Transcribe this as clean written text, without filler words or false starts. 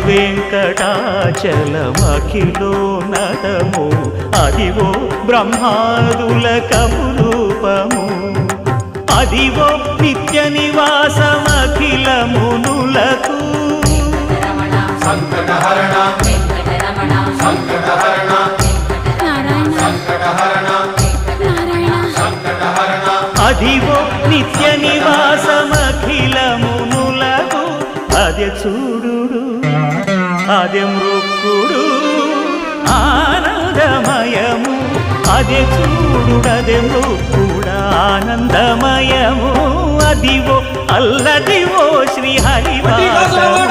వెంకటాచలమఖిలోన్నతము అదివో బ్రహ్మాదులకపురూపము అదివో నిత్య నివాసమఖిలమునులకు సంకటహరణ సంకటహరణ సంకటహరణ సంకటహరణ అదివో నిత్య నివాసమఖిలమునులకు అదే చూడుడు అదే మృక్కుడు ఆనందమయము అదే చూడుడదే మృక్కుడు ఆనందమయము అదివో అల్లదివో శ్రీ హరివాసము